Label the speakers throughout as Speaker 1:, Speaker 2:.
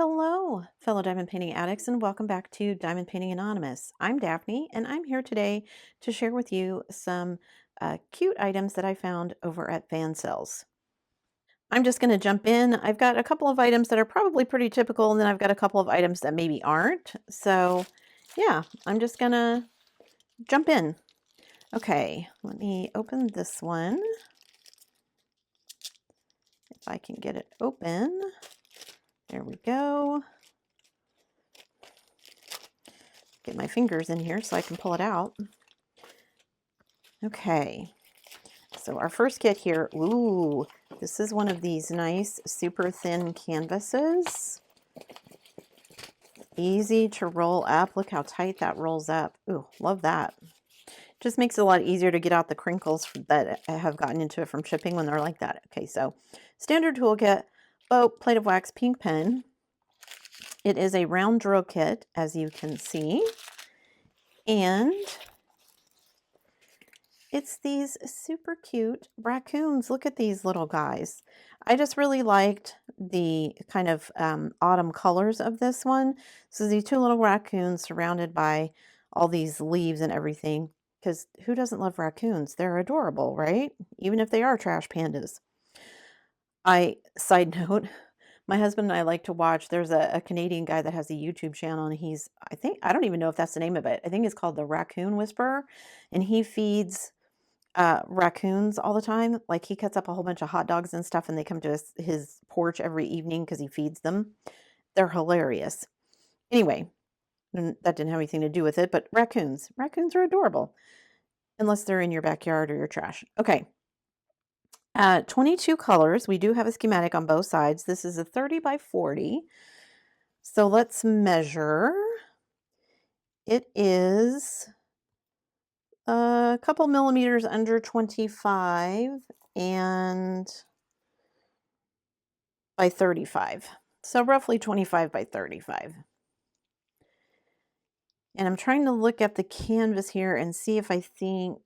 Speaker 1: Hello, fellow diamond painting addicts, and welcome back to Diamond Painting Anonymous. I'm Daphne, and I'm here today to share with you some cute items that I found over at Fansells. I'm just going to jump in. I've got a couple of items that are probably pretty typical, and then I've got a couple of items that maybe aren't. So, yeah, I'm just going to jump in. Okay, let me open this one. If I can get it open. There we go. Get my fingers in here so I can pull it out. Okay, so our first kit here, ooh, this is one of these nice super thin canvases. Easy to roll up. Look how tight that rolls up. Ooh, love that. Just makes it a lot easier to get out the crinkles that have gotten into it from shipping when they're like that. Okay, so standard toolkit, boat, plate of wax, pink pen. It is a round drill kit, as you can see. And it's these super cute raccoons. Look at these little guys. I just really liked the kind of autumn colors of this one. So these two little raccoons surrounded by all these leaves and everything. Because who doesn't love raccoons? They're adorable, right? Even if they are trash pandas. Side note, my husband and I like to watch, there's a Canadian guy that has a YouTube channel, and I don't even know if that's the name of it. I think it's called the Raccoon Whisperer, and he feeds raccoons all the time. Like, he cuts up a whole bunch of hot dogs and stuff, and they come to his porch every evening because he feeds them. They're hilarious. Anyway, that didn't have anything to do with it, but raccoons are adorable, unless they're in your backyard or your trash. Okay. 22 colors. We do have a schematic on both sides. This is a 30 by 40. So let's measure. It is a couple millimeters under 25 and by 35. So roughly 25 by 35. And I'm trying to look at the canvas here and see if I think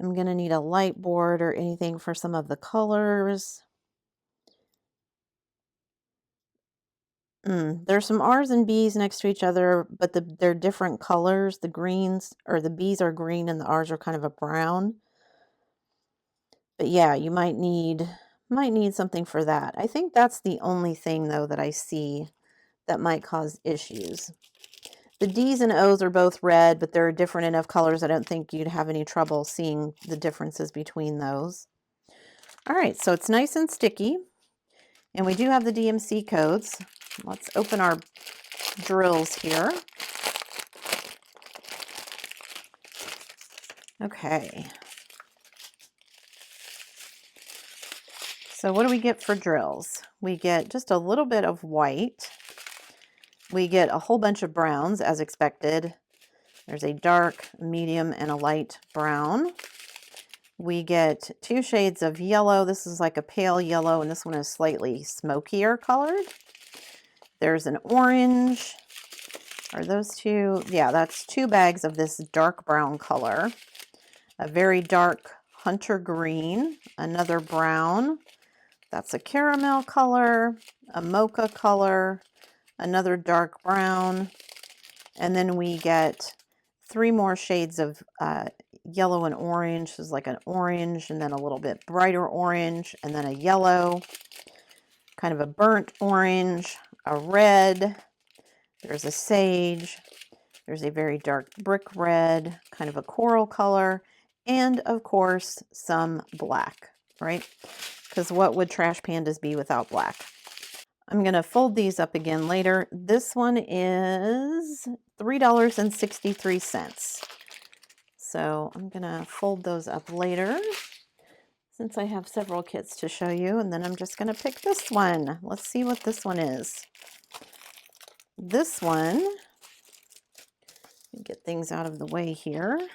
Speaker 1: I'm going to need a light board or anything for some of the colors. There's some R's and B's next to each other, but they're different colors. The greens, or the B's are green and the R's are kind of a brown. But yeah, you might need something for that. I think that's the only thing, though, that I see that might cause issues. The D's and O's are both red, but they're different enough colors. I don't think you'd have any trouble seeing the differences between those. All right, so it's nice and sticky, and we do have the DMC codes. Let's open our drills here. Okay. So what do we get for drills? We get just a little bit of white. We get a whole bunch of browns, as expected. There's a dark, medium, and a light brown. We get 2 shades of yellow. This is like a pale yellow, and this one is slightly smokier colored. There's an orange. Are those two? Yeah, that's 2 bags of this dark brown color. A very dark hunter green, another brown. That's a caramel color, a mocha color, another dark brown, and then we get 3 more shades of yellow and orange. This is like an orange, and then a little bit brighter orange, and then a yellow, kind of a burnt orange, a red. There's a sage. There's a very dark brick red, kind of a coral color, and of course some black, right? Because what would trash pandas be without black? I'm going to fold these up again later. This one is $3.63. So I'm going to fold those up later since I have several kits to show you. And then I'm just going to pick this one. Let's see what this one is. This one, get things out of the way here.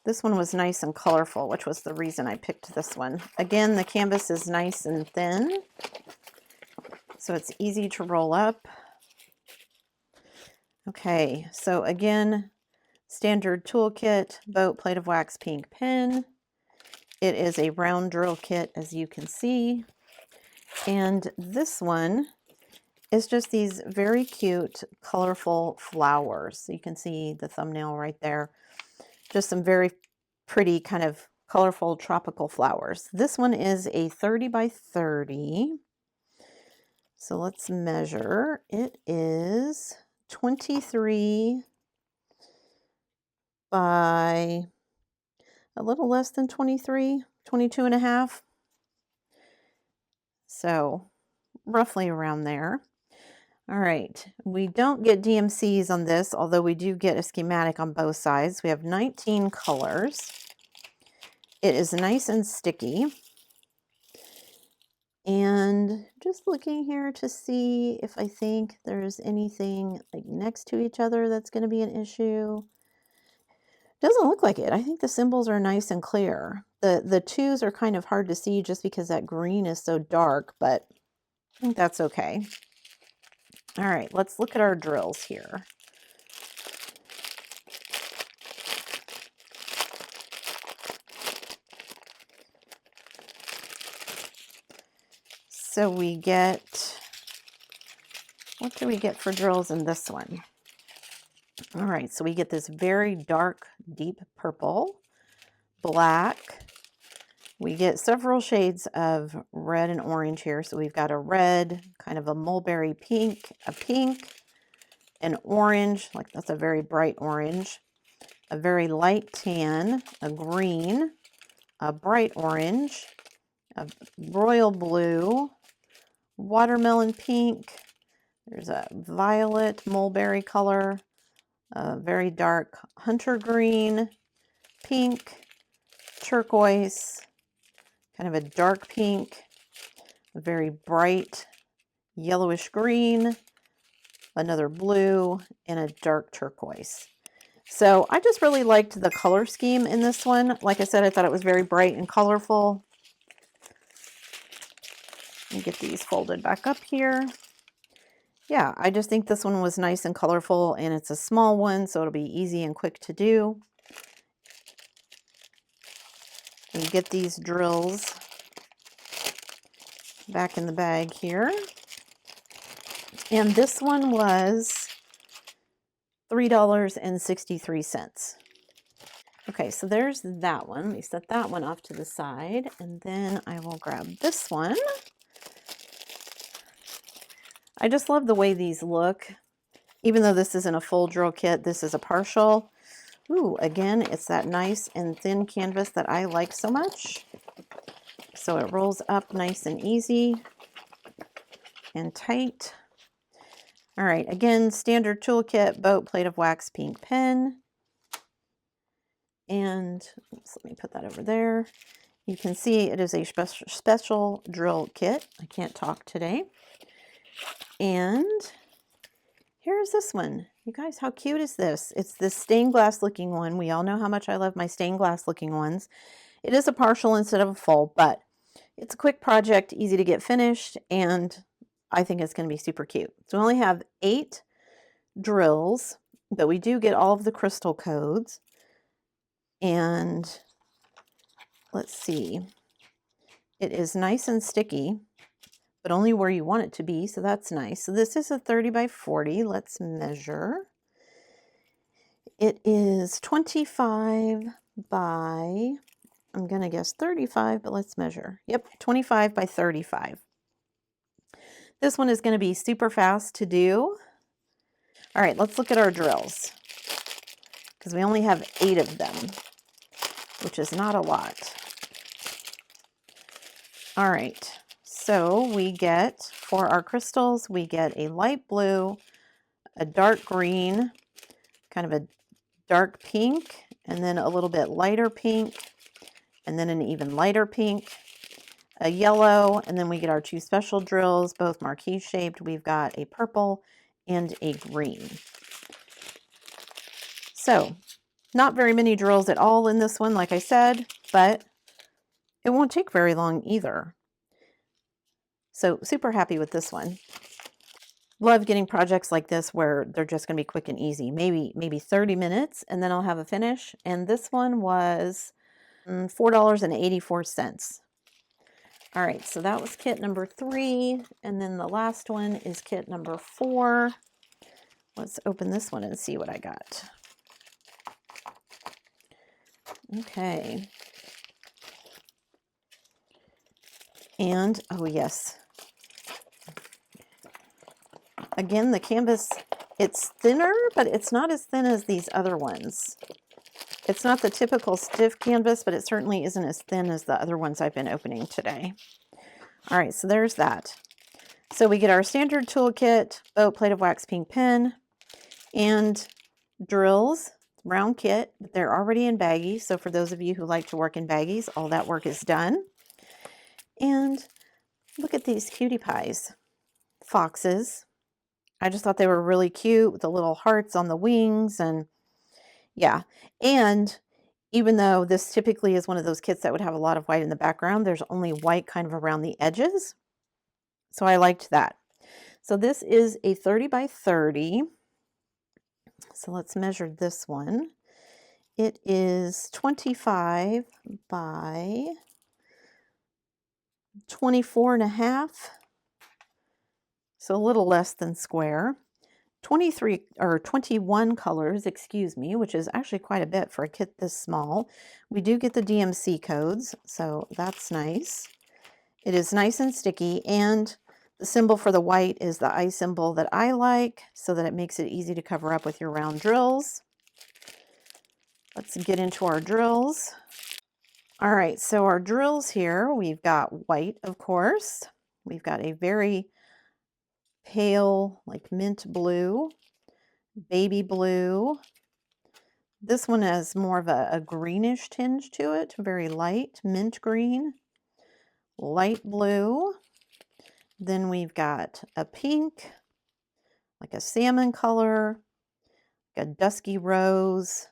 Speaker 1: This one was nice and colorful, which was the reason I picked this one. Again, the canvas is nice and thin, so it's easy to roll up. Okay, so again, standard toolkit, boat, plate of wax, pink pen. It is a round drill kit, as you can see. And this one is just these very cute, colorful flowers. You can see the thumbnail right there. Just some very pretty kind of colorful tropical flowers. This one is a 30 by 30. So let's measure. It is 23 by a little less than 23, 22 and a half. So roughly around there. All right, we don't get DMCs on this, although we do get a schematic on both sides. We have 19 colors. It is nice and sticky. And just looking here to see if I think there's anything like next to each other that's going to be an issue. Doesn't look like it. I think the symbols are nice and clear. The twos are kind of hard to see just because that green is so dark, but I think that's okay. All right, let's look at our drills here. So we get, what do we get for drills in this one? All right, so we get this very dark, deep purple, black. We get several shades of red and orange here. So we've got a red, kind of a mulberry pink, a pink, an orange, like that's a very bright orange, a very light tan, a green, a bright orange, a royal blue, watermelon pink. There's a violet mulberry color, a very dark hunter green, pink, turquoise, kind of a dark pink, a very bright yellowish green, another blue, and a dark turquoise. So I just really liked the color scheme in this one. Like I said, I thought it was very bright and colorful. Let me get these folded back up here. Yeah, I just think this one was nice and colorful, and it's a small one, so it'll be easy and quick to do. You get these drills back in the bag here. And this one was $3.63. Okay, so there's that one. Let me set that one off to the side, and then I will grab this one. I just love the way these look. Even though this isn't a full drill kit, this is a partial. Ooh, again, it's that nice and thin canvas that I like so much. So it rolls up nice and easy and tight. All right, again, standard toolkit, boat, plate of wax, pink pen. And oops, let me put that over there. You can see it is a special drill kit. I can't talk today. And here's this one. You guys, how cute is this? It's this stained glass looking one. We all know how much I love my stained glass looking ones. It is a partial instead of a full, but it's a quick project, easy to get finished, and I think it's going to be super cute. So we only have 8 drills, but we do get all of the crystal codes. And let's see, it is nice and sticky, but only where you want it to be, so that's nice. So this is a 30 by 40. Let's measure. It is 25 by, I'm gonna guess 35, but let's measure. Yep, 25 by 35. This one is gonna be super fast to do. All right, let's look at our drills, because we only have 8 of them, which is not a lot. All right, so we get, for our crystals, we get a light blue, a dark green, kind of a dark pink, and then a little bit lighter pink, and then an even lighter pink, a yellow, and then we get our 2 special drills, both marquee shaped. We've got a purple and a green. So not very many drills at all in this one, like I said, but it won't take very long either. So super happy with this one. Love getting projects like this where they're just going to be quick and easy. Maybe 30 minutes and then I'll have a finish. And this one was $4.84. All right, so that was kit number 3, and then the last one is kit number 4. Let's open this one and see what I got. Okay. And, oh yes. Again, the canvas, it's thinner, but it's not as thin as these other ones. It's not the typical stiff canvas, but it certainly isn't as thin as the other ones I've been opening today. All right, so there's that. So we get our standard toolkit, boat, plate of wax pink pen, and drills, round kit, but they're already in baggies. So for those of you who like to work in baggies, all that work is done. And look at these cutie pies, foxes. I just thought they were really cute with the little hearts on the wings, and yeah. And even though this typically is one of those kits that would have a lot of white in the background, there's only white kind of around the edges. So I liked that. So this is a 30 by 30. So let's measure this one. It is 25 by 24 and a half. So a little less than square. 23 or 21 colors, excuse me, which is actually quite a bit for a kit this small. We do get the DMC codes, so that's nice. It is nice and sticky, and the symbol for the white is the eye symbol that I like, so that it makes it easy to cover up with your round drills. Let's get into our drills. All right, so our drills here, we've got white, of course. We've got a very pale, like mint blue, baby blue. This one has more of a greenish tinge to it, very light, mint green, light blue. Then we've got a pink, like a salmon color, a dusky rose,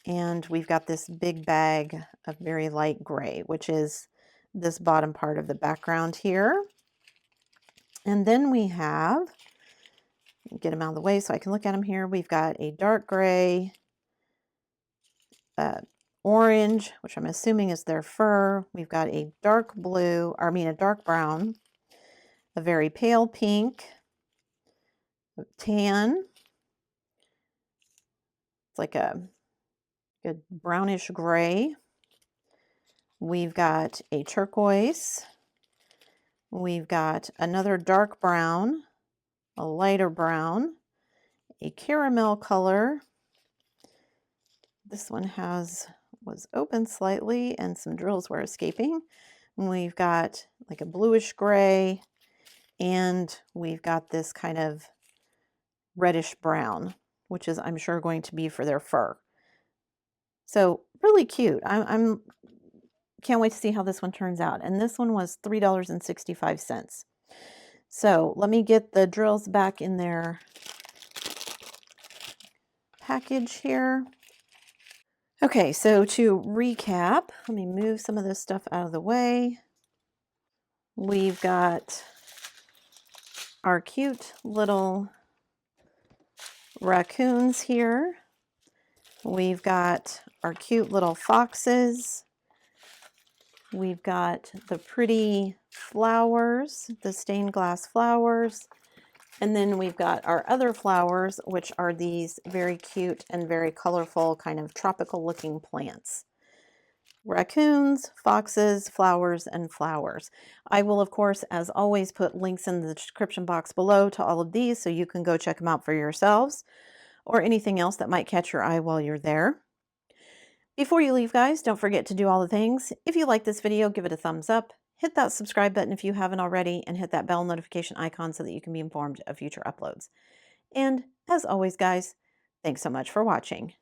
Speaker 1: and we've got this big bag of very light gray, which is this bottom part of the background here. And then we have, get them out of the way so I can look at them here. We've got a dark gray, orange, which I'm assuming is their fur. We've got a dark blue, or I mean a dark brown, a very pale pink, tan. It's like a good brownish gray. We've got a turquoise. We've got another dark brown, a lighter brown, a caramel color. This one was open slightly and some drills were escaping. And we've got like a bluish gray, and we've got this kind of reddish brown, which is, I'm sure, going to be for their fur. So really cute. I'm can't wait to see how this one turns out. And this one was $3.65. So let me get the drills back in their package here. Okay, so to recap, let me move some of this stuff out of the way. We've got our cute little raccoons here. We've got our cute little foxes. We've got the pretty flowers, the stained glass flowers. And then we've got our other flowers, which are these very cute and very colorful kind of tropical looking plants. Raccoons, foxes, flowers, and flowers. I will, of course, as always, put links in the description box below to all of these so you can go check them out for yourselves, or anything else that might catch your eye while you're there. Before you leave, guys, don't forget to do all the things. If you like this video, give it a thumbs up, hit that subscribe button if you haven't already, and hit that bell notification icon so that you can be informed of future uploads. And as always, guys, thanks so much for watching.